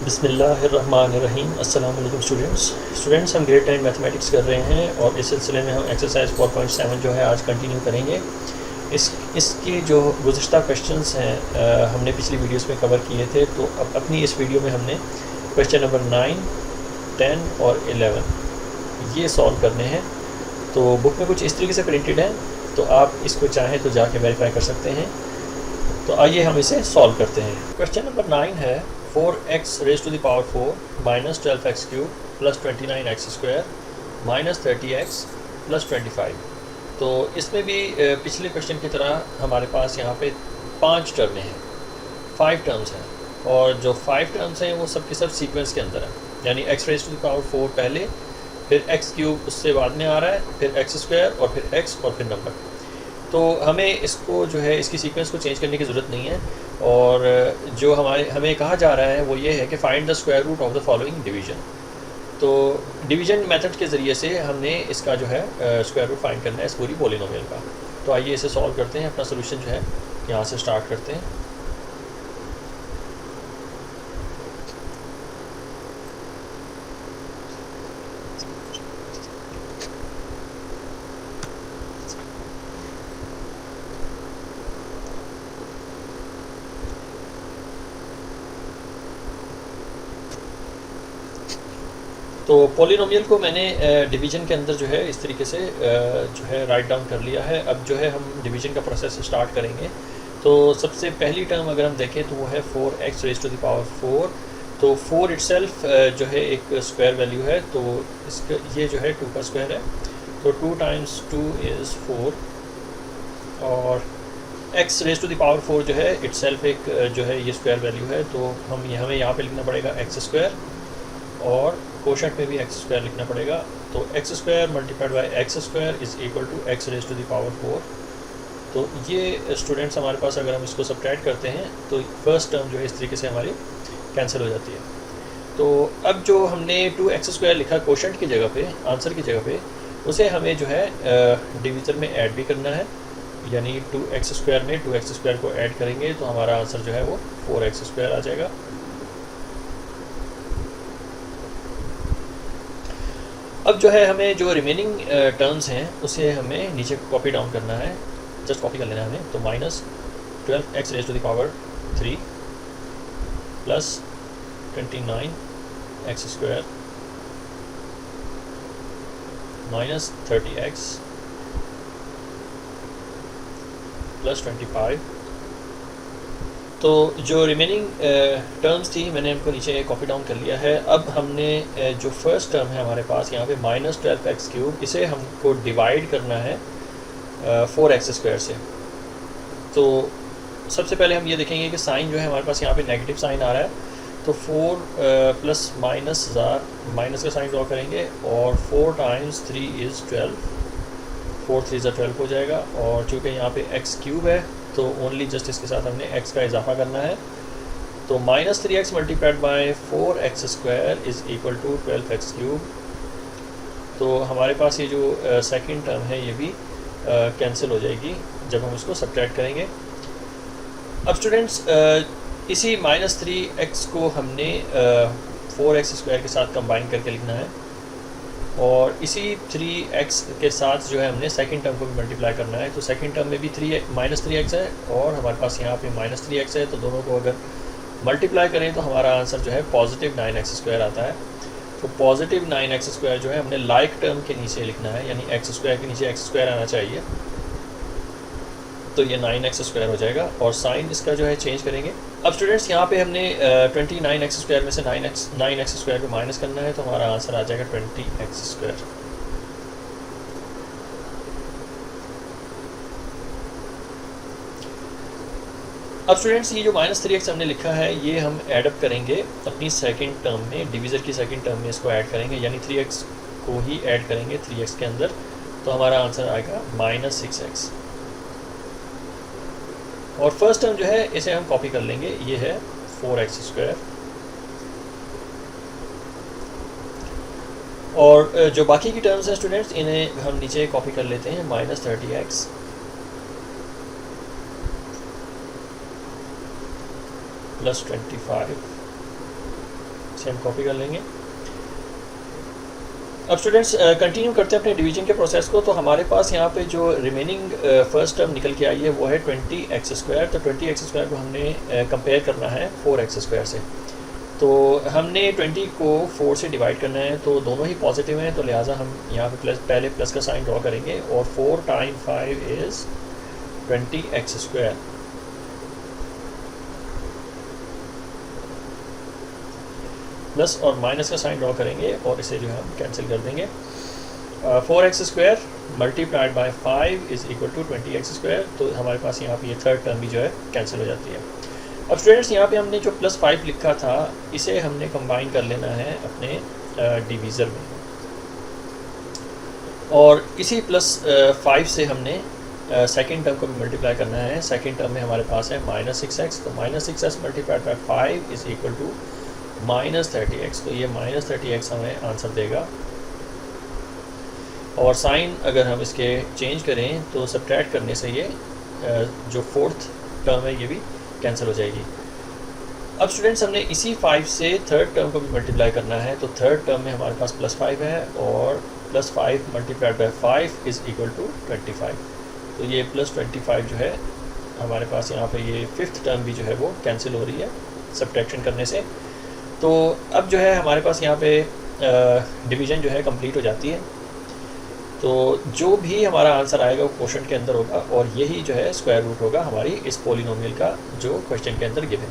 बिस्मिल्लाहिर्रहमानिर्रहीम। अस्सलाम वालेकुम स्टूडेंट्स, हम ग्रेड 10 मैथमेटिक्स कर रहे हैं और इस सिलसिले में हम एक्सरसाइज 4.7 जो है आज कंटिन्यू करेंगे। इसके जो गुज़िश्ता क्वेश्चंस हैं हमने पिछली वीडियोस में कवर किए थे, तो अब अपनी इस वीडियो में हमने क्वेश्चन नंबर 9, 10 और 11 ये सॉल्व करने हैं। तो बुक में कुछ इस तरीके से प्रिंटेड है, तो आप इसको चाहें तो जाके वेरीफाई कर सकते हैं। तो आइए हम इसे सॉल्व करते हैं। क्वेश्चन नंबर 9 है 4x raise to the power 4 minus 12x cube plus 29x square minus 30x plus 25। तो इसमें भी पिछले क्वेश्चन की तरह हमारे पास यहाँ पे 5 टर्में हैं, 5 टर्म्स हैं, और जो 5 टर्म्स हैं वो सब के सब सीक्वेंस के अंदर हैं। यानी x raise to the power 4 पहले, फिर x क्यूब उससे बाद में आ रहा है, फिर x स्क्वायर और फिर x और फिर नंबर। तो हमें इसको जो है इसकी सीक्वेंस को चेंज करने की ज़रूरत नहीं है, और जो हमें कहा जा रहा है वो ये है कि find the square root of the following division. तो डिवीज़न मेथड के ज़रिए से हमने इसका जो है स्क्वायर रूट फाइंड करना है इस पूरी पॉलिनोमियल का। तो आइए इसे सॉल्व करते हैं। अपना सोल्यूशन जो है यहाँ से स्टार्ट करते हैं। तो पॉलिनोमियल को मैंने डिवीज़न के अंदर जो है इस तरीके से जो है राइट डाउन कर लिया है। अब जो है हम डिवीज़न का प्रोसेस स्टार्ट करेंगे। तो सबसे पहली टर्म अगर हम देखें तो वो है 4x raise to the power 4। तो 4 इटसेल्फ जो है एक स्क्वायर वैल्यू है, तो इसका ये जो है 2 का स्क्वायर है। तो 2 टाइम्स 2 इज़ 4, और x raise to the power 4 जो है इटसेल्फ एक जो है ये स्क्वायर वैल्यू है। तो हमें यहाँ पे लिखना पड़ेगा x स्क्वायर, और कोशंट में भी एक्स स्क्वायर लिखना पड़ेगा। तो x square multiplied by x square is equal to x raise to the power 4। तो ये स्टूडेंट्स हमारे पास अगर हम इसको सब्ट्रैक्ट करते हैं तो फर्स्ट टर्म जो है इस तरीके से हमारी कैंसिल हो जाती है। तो अब जो हमने 2x स्क्वायर लिखा कोशंट की जगह पे, आंसर की जगह पे, उसे हमें जो है डिवीज़न में ऐड भी करना है। यानी 2x स्क्वायर में 2x स्क्वायर को ऐड करेंगे तो हमारा आंसर जो है वो 4x स्क्वायर आ जाएगा। अब जो है हमें जो रिमेनिंग टर्म्स हैं उसे हमें नीचे कॉपी डाउन करना है, जस्ट कॉपी कर लेना है हमें। तो minus 12x raise to the power 3 plus 29x square minus 30x plus 25। तो जो रिमेनिंग टर्म्स थी मैंने उनको नीचे कॉपी डाउन कर लिया है। अब हमने जो फर्स्ट टर्म है हमारे पास यहाँ पे माइनस 12x क्यूब, इसे हमको डिवाइड करना है 4x स्क्वायर से। तो सबसे पहले हम ये देखेंगे कि साइन जो है हमारे पास यहाँ पे नेगेटिव साइन आ रहा है। तो 4 प्लस माइनस माइनस का साइन ड्रॉ करेंगे, और 4 टाइम्स 3 इज़ 12, 4 3 ज़ा 12 हो जाएगा। और चूँकि यहाँ पे x क्यूब है तो ओनली जस्ट इसके साथ हमने x का इजाफा करना है। तो minus 3x multiplied by 4x square is equal to 12x cube. तो हमारे पास ये जो सेकंड टर्म है ये भी कैंसिल हो जाएगी जब हम इसको सब्ट्रैक्ट करेंगे। अब स्टूडेंट्स इसी माइनस 3x को हमने 4x स्क्वायर के साथ कंबाइन करके लिखना है, और इसी 3x के साथ जो है हमने सेकंड टर्म को भी मल्टीप्लाई करना है। तो सेकंड टर्म में भी माइनस 3x है, और हमारे पास यहाँ पे माइनस 3x है। तो दोनों को अगर मल्टीप्लाई करें तो हमारा आंसर जो है पॉजिटिव 9x स्क्वायर आता है। तो पॉजिटिव 9x स्क्वायर जो है हमने लाइक टर्म के नीचे लिखना है, यानी x स्क्वायर के नीचे x स्क्वायर आना चाहिए। तो ये 9x स्क्वायर हो जाएगा, और साइन इसका जो है चेंज करेंगे। अब स्टूडेंट्स यहाँ पे हमने 29x स्क्वायर में से 9x स्क्वायर को माइनस करना है, तो हमारा आंसर आ जाएगा 20x स्क्वायर। अब स्टूडेंट्स ये जो माइनस 3x हमने लिखा है ये हम एडअप करेंगे अपनी सेकंड टर्म में, डिवीज़र की सेकंड टर्म में इसको ऐड करेंगे, यानी 3x को ही ऐड करेंगे 3x के अंदर। तो हमारा आंसर आएगा माइनस 6x। और फर्स्ट टर्म जो है इसे हम कॉपी कर लेंगे, ये है 4x स्क्वायर। और जो बाकी की टर्म्स हैं स्टूडेंट्स इन्हें हम नीचे कॉपी कर लेते हैं, माइनस 30x प्लस 25 इसे हम कॉपी कर लेंगे। अब स्टूडेंट्स कंटिन्यू करते हैं अपने डिवीजन के प्रोसेस को। तो हमारे पास यहाँ पे जो रिमेनिंग फर्स्ट टर्म निकल के आई है वो है 20x²। तो 20x² को हमने कंपेयर करना है 4x² से। तो हमने 20 को 4 से डिवाइड करना है, तो दोनों ही पॉजिटिव हैं, तो लिहाजा हम यहाँ पे पहले प्लस का साइन ड्रॉ करेंगे, और 4 टाइम 5 इज़ 20x²। प्लस और माइनस का साइन ड्रॉ करेंगे और इसे जो है हम कैंसिल कर देंगे। 4x² multiplied by 5 is equal to 20x²। तो हमारे पास यहाँ पे ये थर्ड टर्म भी जो है कैंसिल हो जाती है। अब स्टूडेंट्स यहाँ पे हमने जो +5 लिखा था इसे हमने कंबाइन कर लेना है अपने डिवीज़र में, और इसी +5 से हमने सेकेंड टर्म को भी मल्टीप्लाई करना है। सेकेंड टर्म में हमारे पास है -6x, तो -6x multiplied by 5 is equal to -30x। तो ये -30x हमें आंसर देगा। और साइन अगर हम इसके चेंज करें तो सब्ट्रैक्ट करने से ये जो फोर्थ टर्म है ये भी कैंसिल हो जाएगी। अब स्टूडेंट्स हमने इसी 5 से थर्ड टर्म को भी मल्टीप्लाई करना है। तो थर्ड टर्म में हमारे पास +5 है, और +5 multiplied by 5 is equal to 25। तो ये +25 जो है हमारे पास यहाँ पे ये फिफ्थ टर्म भी जो है वो कैंसिल हो रही है सब्ट्रैक्शन करने से। तो अब जो है हमारे पास यहाँ पे डिवीज़न जो है कंप्लीट हो जाती है। तो जो भी हमारा आंसर आएगा वो क्वोशंट के अंदर होगा, और यही जो है स्क्वायर रूट होगा हमारी इस पॉलिनोमियल का जो क्वेश्चन के अंदर गिवन है।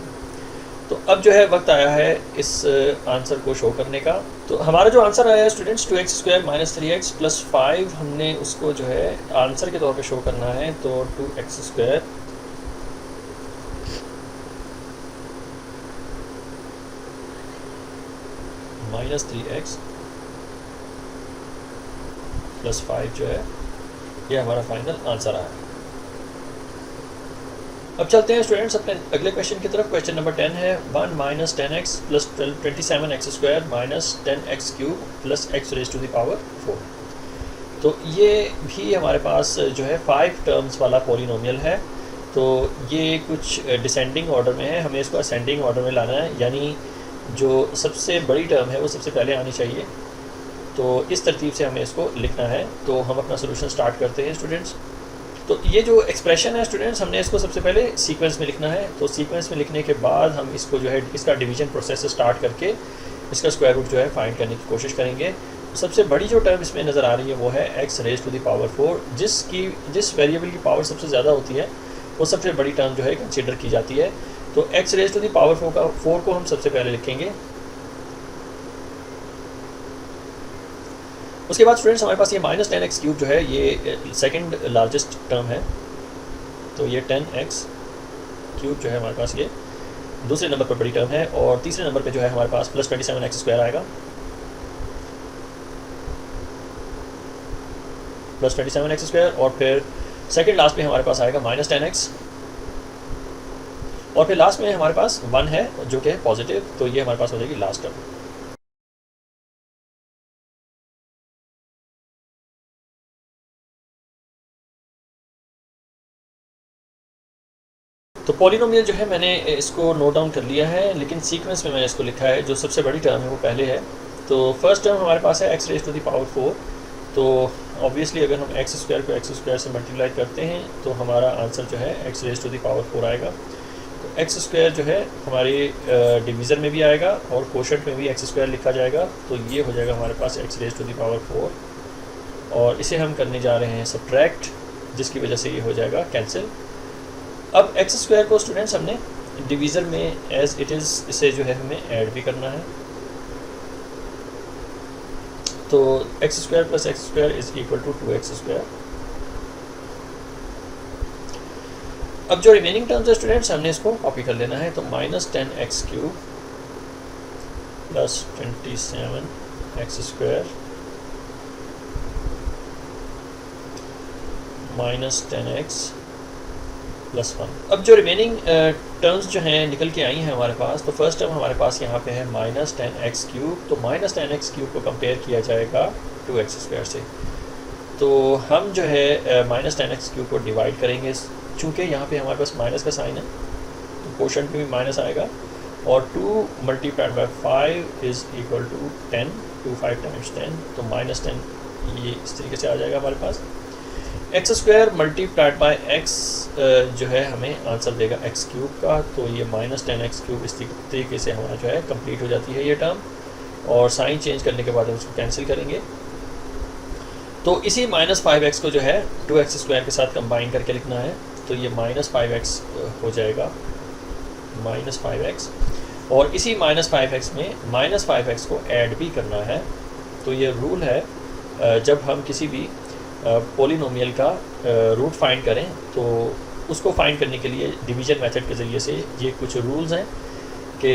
तो अब जो है वक्त आया है इस आंसर को शो करने का। तो हमारा जो आंसर आया है स्टूडेंट्स 2x² - 3x + 5, हमने उसको जो है आंसर के तौर पे शो करना है। तो 2x² - 3x + 5 जो है ये हमारा फाइनल आंसर आया। अब चलते हैं स्टूडेंट्स अपने अगले क्वेश्चन की तरफ। क्वेश्चन नंबर 10 है 1 - 10x + 27x² - 10x³ + x⁴। तो ये भी हमारे पास जो है 5 टर्म्स वाला पॉलिनोमियल है। तो ये कुछ डिसेंडिंग ऑर्डर में है, हमें इसको असेंडिंग ऑर्डर में लाना है, यानी जो सबसे बड़ी टर्म है वो सबसे पहले आनी चाहिए। तो इस तरतीब से हमें इसको लिखना है। तो हम अपना सोल्यूशन स्टार्ट करते हैं स्टूडेंट्स। तो ये जो एक्सप्रेशन है स्टूडेंट्स, हमने इसको सबसे पहले सीक्वेंस में लिखना है। तो सीक्वेंस में लिखने के बाद हम इसको जो है इसका डिवीजन प्रोसेस से स्टार्ट करके इसका स्क्वायर रूट जो है फाइंड करने की कोशिश करेंगे। तो सबसे बड़ी जो टर्म इसमें नज़र आ रही है वो है x⁴, जिस वेरिएबल की पावर सबसे ज़्यादा होती है वो सबसे बड़ी टर्म जो है कंसिडर की जाती है। तो x⁴ को हम सबसे पहले लिखेंगे। उसके बाद स्टूडेंट्स हमारे पास ये -10x³ जो है ये सेकंड लार्जेस्ट टर्म है। तो ये 10x³ जो है हमारे पास ये दूसरे नंबर पर बड़ी टर्म है, और तीसरे नंबर पे जो है हमारे पास +27x² आएगा, +27x², और फिर सेकंड लास्ट पे हमारे पास आएगा -10x, और फिर लास्ट में हमारे पास 1 है जो कि है पॉजिटिव। तो ये हमारे पास हो जाएगी लास्ट टर्म। तो पॉलिनोमियल जो है मैंने इसको नोट डाउन कर लिया है, लेकिन सीक्वेंस में मैंने इसको लिखा है। जो सबसे बड़ी टर्म है वो पहले है। तो फर्स्ट टर्म हमारे पास है x⁴। तो ऑब्वियसली अगर हम x² को x² से मल्टीप्लाई करते हैं तो हमारा आंसर जो है x⁴ आएगा। तो x² जो है हमारे डिवीज़र में भी आएगा और क्वोशंट में भी x² लिखा जाएगा। तो ये हो जाएगा हमारे पास x⁴, और इसे हम करने जा रहे हैं सब्ट्रैक्ट, जिसकी वजह से ये हो जाएगा कैंसिल। अब x² को स्टूडेंट्स हमने डिवीज़र में एज इट इज़ इसे जो है हमें ऐड भी करना है। तो x² + x² is equal to 2x²। अब जो रिमेनिंग टर्म्स है स्टूडेंट्स हमने इसको कॉपी कर लेना है। तो -10x³ + 27x² -10x + 1। अब जो रिमेनिंग टर्म्स जो हैं निकल के आई हैं हमारे पास। तो फर्स्ट टर्म हमारे पास यहाँ पे है -10x³। तो -10x³ को कंपेयर किया जाएगा 2x² से। तो हम जो है -10x³ को डिवाइड करेंगे, चूँकि यहाँ पे हमारे पास माइनस का साइन है तो क्वोशंट में भी माइनस आएगा, और 2 multiplied by 5 is equal to 10, 2 5 times 10, तो -10 ये इस तरीके से आ जाएगा हमारे पास। X square multiplied by x जो है हमें आंसर देगा एक्स क्यूब का, तो ये -10x³ इस तरीके से हमारा जो है कंप्लीट हो जाती है ये टर्म, और साइन चेंज करने के बाद हम उसको कैंसिल करेंगे। तो इसी -5x को जो है 2x² के साथ कंबाइन करके लिखना है, तो ये -5x हो जाएगा -5x, और इसी -5x में -5x को ऐड भी करना है। तो ये रूल है जब हम किसी भी पॉलिनोमियल का रूट फाइंड करें तो उसको फाइंड करने के लिए डिवीजन मेथड के ज़रिए से ये कुछ रूल्स हैं कि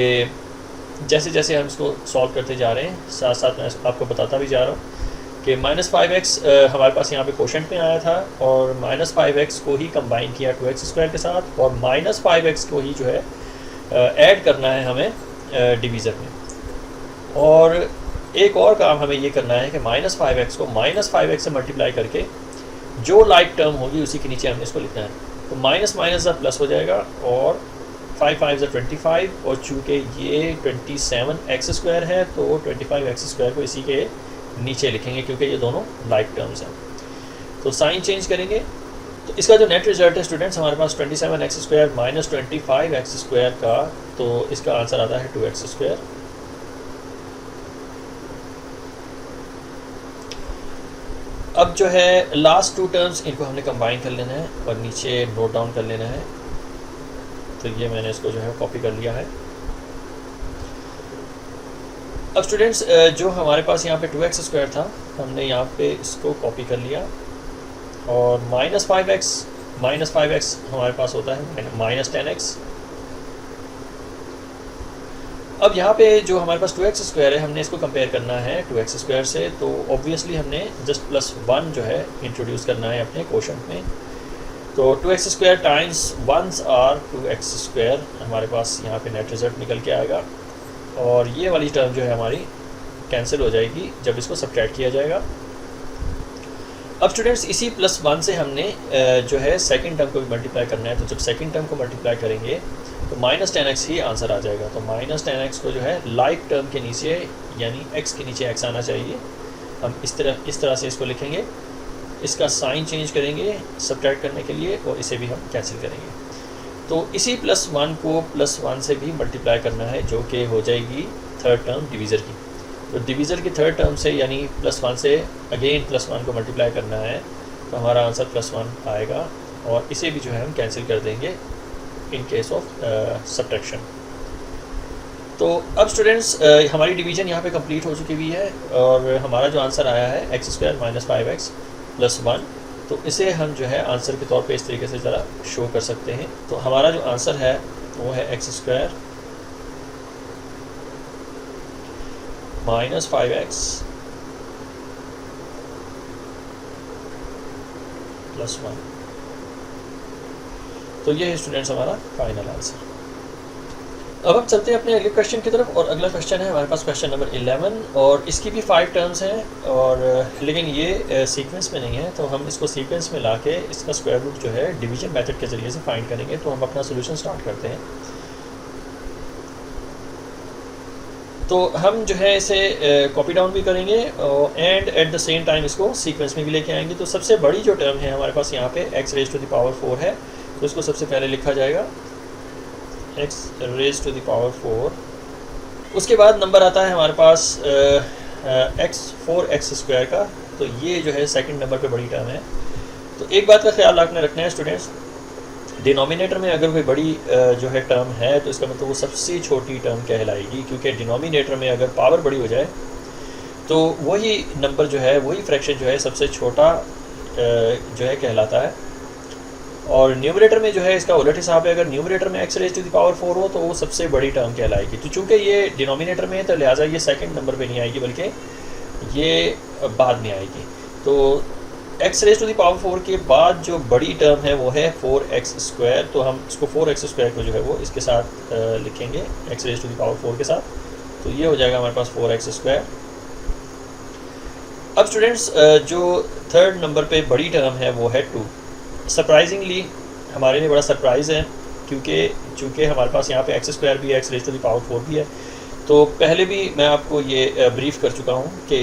जैसे जैसे हम इसको सॉल्व करते जा रहे हैं साथ साथ मैं आपको बताता भी जा रहा हूँ कि -5x हमारे पास यहाँ पे क्वोशंट में आया था, और -5x को ही कंबाइन किया 2x² के साथ, और -5x को ही जो है ऐड करना है हमें डिवीज़र में। और एक और काम हमें ये करना है कि -5x को -5x से मल्टीप्लाई करके जो लाइक टर्म होगी उसी के नीचे हमने इसको लिखना है। तो माइनस माइनस ज़ा प्लस हो जाएगा, और 5 5 ज़ा 25, और चूँकि ये 27x² है तो 25x² को इसी के नीचे लिखेंगे क्योंकि ये दोनों लाइक टर्म्स हैं। तो साइन चेंज करेंगे, तो इसका जो नेट रिजल्ट है स्टूडेंट्स हमारे पास 27x² माइनस 25x² का, तो इसका आंसर आता है 2x²। अब जो है लास्ट 2 टर्म्स इनको हमने कंबाइन कर लेना है और नीचे नोट डाउन कर लेना है। तो ये मैंने इसको जो है कॉपी कर लिया है। अब स्टूडेंट्स जो हमारे पास यहाँ पे 2x² था हमने यहाँ पे इसको कॉपी कर लिया, और -5x हमारे पास होता है -10x। अब यहाँ पे जो हमारे पास 2x² है हमने इसको कंपेयर करना है 2x² से, तो ऑब्वियसली हमने जस्ट +1 जो है इंट्रोड्यूस करना है अपने क्वोशंट में। तो 2x² टाइम्स 1 आर 2x², हमारे पास यहाँ पे नेट रिजल्ट निकल के आएगा, और ये वाली टर्म जो है हमारी कैंसिल हो जाएगी जब इसको सब्ट्रैक्ट किया जाएगा। अब स्टूडेंट्स इसी +1 से हमने जो है सेकंड टर्म को भी मल्टीप्लाई करना है, तो जब सेकंड टर्म को मल्टीप्लाई करेंगे तो -10x ही आंसर आ जाएगा। तो -10x को जो है लाइक टर्म के नीचे यानी x के नीचे x आना चाहिए। हम इस तरह से इसको लिखेंगे, इसका साइन चेंज करेंगे सब्ट्रैक्ट करने के लिए, और इसे भी हम कैंसिल करेंगे। तो इसी +1 को +1 से भी मल्टीप्लाई करना है, जो कि हो जाएगी थर्ड टर्म डिवीज़र की। तो डिवीज़र की थर्ड टर्म से यानी +1 से अगेन +1 को मल्टीप्लाई करना है, तो हमारा आंसर +1 आएगा, और इसे भी जो है हम कैंसिल कर देंगे इन केस ऑफ सब्ट्रैक्शन। तो अब स्टूडेंट्स हमारी डिवीज़न यहाँ पे कंप्लीट हो चुकी हुई है, और हमारा जो आंसर आया है x² - 5x + 1, तो इसे हम जो है आंसर के तौर पे इस तरीके से ज़रा शो कर सकते हैं। तो हमारा जो आंसर है वो है x² - 5x + 1। तो ये है स्टूडेंट्स हमारा फाइनल आंसर। अब हम चलते हैं अपने अगले क्वेश्चन की तरफ, और अगला क्वेश्चन है हमारे पास क्वेश्चन नंबर 11, और इसकी भी 5 टर्म्स हैं, और लेकिन ये सीक्वेंस में नहीं है, तो हम इसको सीक्वेंस में लाके इसका स्क्वायर रूट जो है डिवीजन मेथड के ज़रिए से फाइंड करेंगे। तो हम अपना सोल्यूशन स्टार्ट करते हैं। तो हम जो है इसे कॉपी डाउन भी करेंगे and at the same time इसको सीक्वेंस में भी लेके आएंगे। तो सबसे बड़ी जो टर्म है हमारे पास यहाँ पे x⁻⁴ है, तो इसको सबसे पहले लिखा जाएगा x⁻⁴। उसके बाद नंबर आता है हमारे पास 4x² का, तो ये जो है सेकंड नंबर पे बड़ी टर्म है। तो एक बात का ख्याल आपने रखना है स्टूडेंट्स, डिनोमिनेटर में अगर कोई बड़ी जो है टर्म है तो इसका मतलब वो सबसे छोटी टर्म कहलाएगी, क्योंकि डिनोमिनेटर में अगर पावर बड़ी हो जाए तो वही नंबर जो है, वही फ्रैक्शन जो है सबसे छोटा जो है कहलाता है। और न्यूमरेटर में जो है इसका उलट हिसाब है, अगर न्यूमरेटर में x⁻⁴ हो तो वो सबसे बड़ी टर्म कहलाएगी। तो चूँकि ये डिनोमिनेटर में है तो लिहाजा ये सेकंड नंबर पे नहीं आएगी, बल्कि ये बाद में आएगी। तो x⁻⁴ के बाद जो बड़ी टर्म है वो है 4x²। तो हम इसको 4x² को जो है वो इसके साथ लिखेंगे x⁻⁴ के साथ, तो ये हो जाएगा हमारे पास 4x²। अब स्टूडेंट्स जो थर्ड नंबर पे बड़ी टर्म है वो है 2। सरप्राइजिंगली हमारे लिए बड़ा सरप्राइज़ है क्योंकि चूँकि हमारे पास यहाँ पे एक्स स्क्वायर भी है, x raise to the power 4 भी है। तो पहले भी मैं आपको ये ब्रीफ कर चुका हूँ कि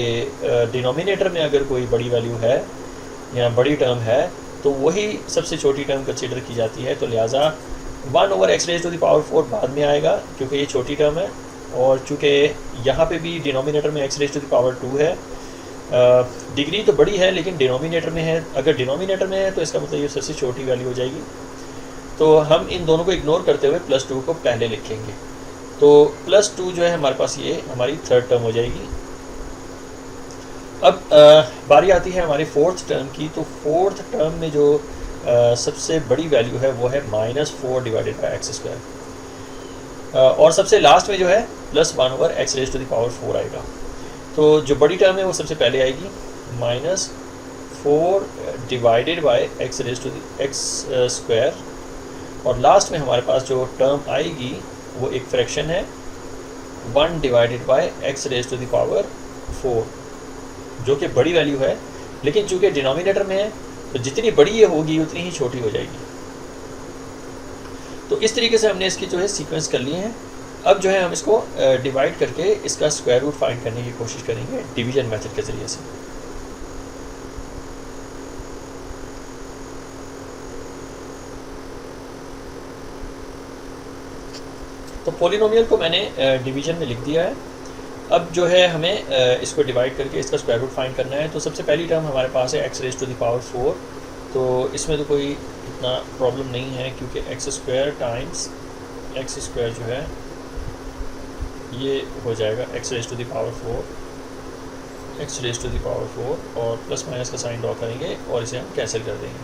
डिनोमिनेटर में अगर कोई बड़ी वैल्यू है या बड़ी टर्म है तो वही सबसे छोटी टर्म कंसिडर की जाती है। तो लिहाजा 1/x rays to the power 4 बाद में आएगा क्योंकि ये छोटी टर्म है, और चूँकि यहाँ पे भी डिनोमिनेटर में x raise to the power 2 है। डिग्री तो बड़ी है लेकिन डिनोमिनेटर में है, अगर डिनोमिनेटर में है तो इसका मतलब ये सबसे छोटी वैल्यू हो जाएगी। तो हम इन दोनों को इग्नोर करते हुए +2 को पहले लिखेंगे। तो +2 जो है हमारे पास ये हमारी थर्ड टर्म हो जाएगी। अब बारी आती है हमारी फोर्थ टर्म की। तो फोर्थ टर्म में जो सबसे बड़ी वैल्यू है वो है -4 डिवाइडेड बाई एक्स स्क्वायर, और सबसे लास्ट में जो है +1/x rays to the power 4 आएगा। तो जो बड़ी टर्म है वो सबसे पहले आएगी, -4 divided by x raise to the x square, और लास्ट में हमारे पास जो टर्म आएगी वो एक फ्रैक्शन है 1 divided by x raise to the power 4, जो कि बड़ी वैल्यू है, लेकिन चूँकि डिनोमिनेटर में है तो जितनी बड़ी ये होगी उतनी ही छोटी हो जाएगी। तो इस तरीके से हमने इसकी जो है सीक्वेंस कर लिए हैं। अब जो है हम इसको डिवाइड करके इसका स्क्वायर रूट फाइंड करने की कोशिश करेंगे डिवीजन मेथड के ज़रिए से। तो पॉलिनोमियल को मैंने डिवीजन में लिख दिया है। अब जो है हमें इसको डिवाइड करके इसका स्क्वायर रूट फाइंड करना है। तो सबसे पहली टर्म हमारे पास है x raise to the power 4, तो इसमें तो कोई इतना प्रॉब्लम नहीं है क्योंकि x square times x square जो है ये हो जाएगा x raise to the power 4, x raise to the power 4, और प्लस माइनस का साइन ड्रॉ करेंगे और इसे हम कैंसिल कर देंगे।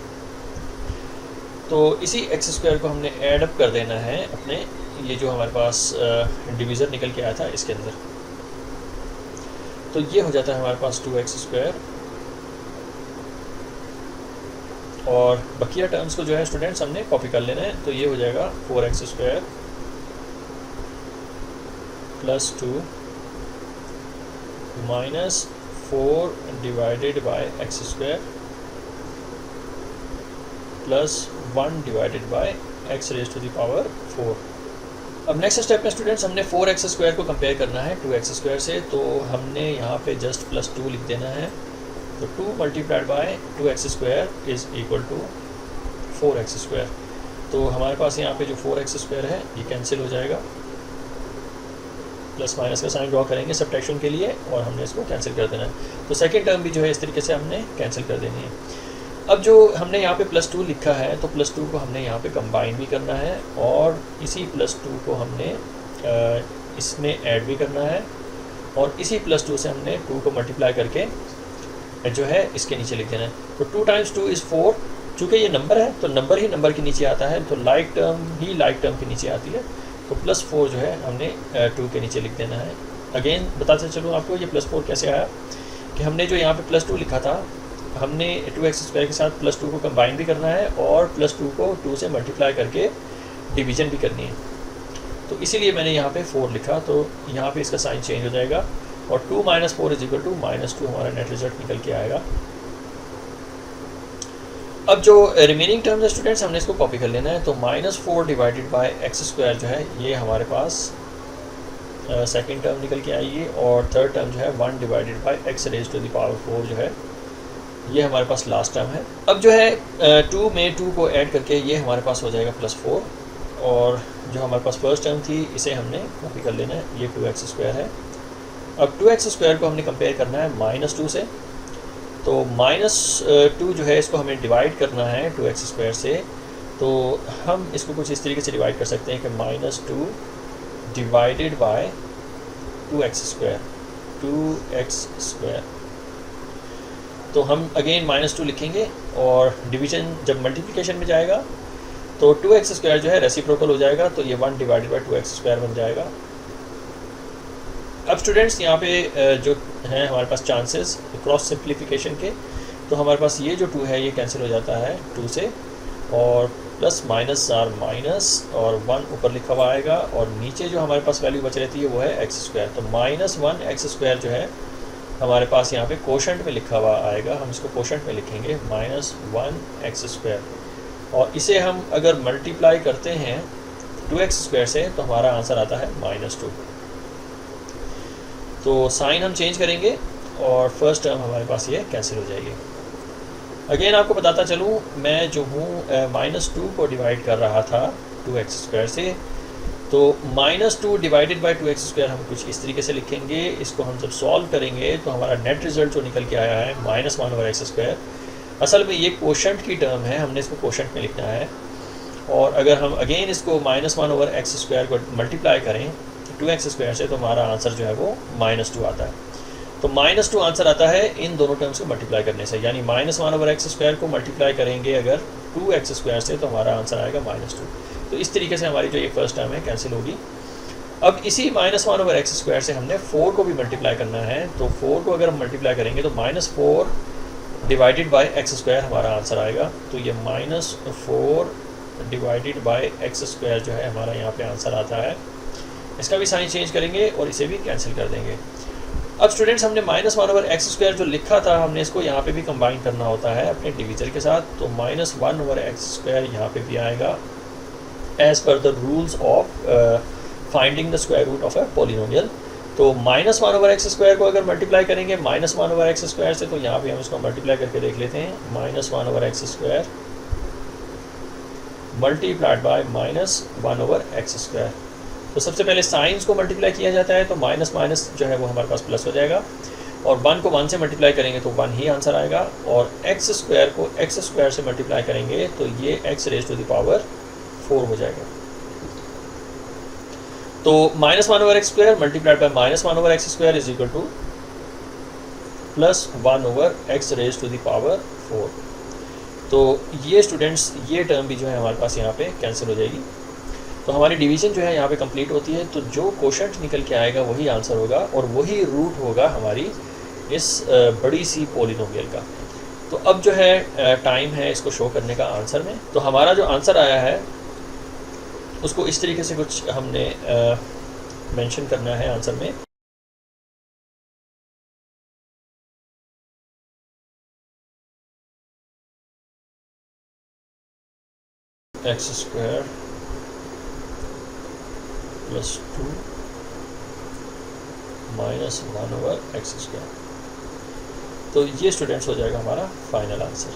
तो इसी एक्स स्क्वायर को हमने ऐड अप कर देना है अपने ये जो हमारे पास डिवीज़र निकल के आया था इसके अंदर। तो ये हो जाता है हमारे पास 2x स्क्वायर, और बकिया टर्म्स को जो है स्टूडेंट्स हमने कॉपी कर लेना है। तो ये हो जाएगा 4x square +2 -4 divided by x square +1 divided by x raise to the power 4। अब नेक्स्ट स्टेप में स्टूडेंट्स हमने 4x स्क्वायर को कंपेयर करना है 2x स्क्वायर से। तो हमने यहाँ पे जस्ट +2 लिख देना है। तो 2 multiplied by 2x square is equal to 4x square. तो हमारे पास यहाँ पे जो 4x स्क्वायर है ये कैंसिल हो जाएगा, प्लस माइनस का साइन ड्रॉ करेंगे सब्ट्रैक्शन के लिए, और हमने इसको कैंसिल कर देना है। तो सेकेंड टर्म भी जो है इस तरीके से हमने कैंसिल कर देनी है। अब जो हमने यहाँ पे +2 लिखा है तो +2 को हमने यहाँ पे कंबाइन भी करना है, और इसी +2 को हमने इसमें ऐड भी करना है, और इसी +2 से हमने 2 को मल्टीप्लाई करके जो है इसके नीचे लिख देना है। तो 2 × 2 = 4। चूँकि ये नंबर है तो नंबर ही नंबर के नीचे आता है, तो लाइक टर्म ही लाइक टर्म के नीचे आती है। तो +4 जो है हमने 2 के नीचे लिख देना है। अगेन बताते चलूँ आपको ये +4 कैसे आया, कि हमने जो यहाँ पे +2 लिखा था हमने 2x स्क्वायर के साथ +2 को कंबाइन भी करना है, और +2 को 2 से मल्टीप्लाई करके डिवीजन भी करनी है। तो इसीलिए मैंने यहाँ पे 4 लिखा। तो यहाँ पे इसका साइन चेंज हो जाएगा, और 2 - 4 = -2 हमारा नेट रिजल्ट निकल के आएगा। अब जो रिमेनिंग टर्म्स है स्टूडेंट्स हमने इसको कॉपी कर लेना है। तो -4 डिवाइडेड बाय एक्स स्क्वायर जो है ये हमारे पास सेकेंड टर्म निकल के आएगी, और थर्ड टर्म जो है 1 divided by x raise to the power 4 जो है ये हमारे पास लास्ट टर्म है। अब जो है 2 में 2 को ऐड करके ये हमारे पास हो जाएगा +4, और जो हमारे पास फर्स्ट टर्म थी इसे हमने कॉपी कर लेना है, ये 2x स्क्वायर है। अब 2x स्क्वायर को हमने कंपेयर करना है -2 से। तो -2 जो है इसको हमें डिवाइड करना है 2x स्क्वायर से। तो हम इसको कुछ इस तरीके से डिवाइड कर सकते हैं कि -2 डिवाइडेड बाय 2x स्क्वायर। तो हम अगेन -2 लिखेंगे, और डिवीजन जब मल्टीप्लिकेशन में जाएगा तो 2x स्क्वायर जो है रेसिप्रोकल हो जाएगा, तो ये 1 डिवाइडेड बाई 2x स्क्वायर बन जाएगा। अब स्टूडेंट्स यहाँ पे जो हैं हमारे पास चांसेस क्रॉस सिंप्लीफिकेशन के, तो हमारे पास ये जो 2 है ये कैंसिल हो जाता है 2 से, और प्लस माइनस आर माइनस, और 1 ऊपर लिखा हुआ आएगा, और नीचे जो हमारे पास वैल्यू बच रहती है वो है एक्स स्क्वायर। तो -1 x स्क्वायर जो है हमारे पास यहाँ पे कोशेंट में लिखा हुआ आएगा, हम इसको कोशेंट में लिखेंगे -1 x स्क्वायर। और इसे हम अगर मल्टीप्लाई करते हैं 2x² से तो हमारा आंसर आता है -2। तो साइन हम चेंज करेंगे और फर्स्ट टर्म हमारे पास ये कैंसिल हो जाएगी। अगेन आपको बताता चलूँ, मैं जो हूँ -2 को डिवाइड कर रहा था 2x² से, तो -2 डिवाइडेड बाई 2x² हम कुछ इस तरीके से लिखेंगे। इसको हम जब सॉल्व करेंगे तो हमारा नेट रिजल्ट जो निकल के आया है -1/x²। असल में ये कोशेंट की टर्म है, हमने इसको कोशेंट में लिखना है। और अगर हम अगेन इसको -1/x² को मल्टीप्लाई करें 2x² से तो हमारा आंसर जो है वो -2 आता है। तो -2 आंसर आता है इन दोनों टर्म्स को मल्टीप्लाई करने से, यानी -1/x² को मल्टीप्लाई करेंगे अगर 2x² से तो हमारा आंसर आएगा -2। तो इस तरीके से हमारी जो ये फर्स्ट टर्म है कैंसिल होगी। अब इसी -1/x² से हमने 4 को भी मल्टीप्लाई करना है, तो 4 को अगर हम मल्टीप्लाई करेंगे तो -4 डिवाइडेड बाई x² हमारा आंसर आएगा। तो ये -4 डिवाइडेड बाई x² जो है हमारा यहाँ पे आंसर आता है। इसका भी साइन चेंज करेंगे और इसे भी कैंसिल कर देंगे। अब स्टूडेंट्स, हमने -1/x² जो लिखा था हमने इसको यहाँ पे भी कंबाइन करना होता है अपने डिवीज़र के साथ। तो -1/x² यहाँ पे भी आएगा as per the rules of finding the square root of a polynomial. तो -1/x² को अगर मल्टीप्लाई करेंगे -1/x² से तो यहाँ पे हम इसको मल्टीप्लाई करके देख लेते हैं। -1/x² multiplied by -1/x²। तो सबसे पहले साइंस को मल्टीप्लाई किया जाता है, तो माइनस माइनस जो है वो हमारे पास प्लस हो जाएगा, और 1 को 1 से मल्टीप्लाई करेंगे तो 1 ही आंसर आएगा, और x² को x² से मल्टीप्लाई करेंगे तो ये x⁻⁴ हो जाएगा। तो -1/x² multiplied by -1/x² is equal to +1/x⁻⁴। तो ये स्टूडेंट्स, ये टर्म भी जो है हमारे पास यहाँ पे कैंसिल हो जाएगी। तो हमारी डिवीज़न जो है यहाँ पे कंप्लीट होती है। तो जो कोशेंट निकल के आएगा वही आंसर होगा और वही रूट होगा हमारी इस बड़ी सी पॉलिनोमियल का। तो अब जो है टाइम है इसको शो करने का आंसर में। तो हमारा जो आंसर आया है उसको इस तरीके से कुछ हमने मेंशन करना है आंसर में। x² + 2 -1/x²। तो ये स्टूडेंट्स हो जाएगा हमारा फाइनल आंसर।